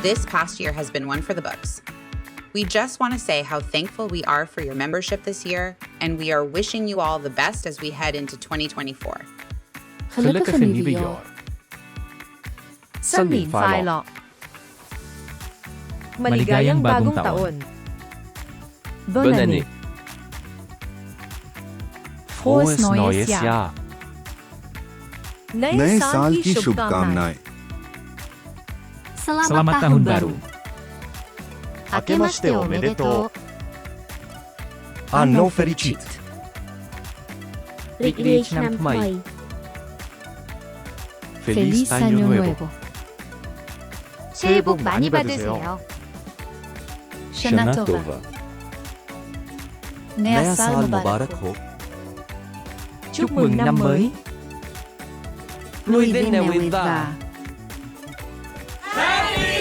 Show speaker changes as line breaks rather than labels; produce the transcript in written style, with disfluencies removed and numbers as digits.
This past year has been one for the books. We just want to say how thankful we are for your membership this year, and we are wishing you all the best as we head into 2024.
Gelukkige nieuwe jaar.
新年快樂 Maligayang bagong taon.
Bonne année.
Frohes neues Jahr.
नए साल की शुभकामनाएं.
Selamat Tahun Baru.
Akemashite omedetou.
Anno fericit.
រីករាយឆ្នាំថ្មី
Feliz Año Nuevo.
새해 복 많이 받으세요.
Shana Tova.
Naya Sal Mubarak ho. Chúc mừng năm mới. Luy Vin Nè Huy Va.
Happy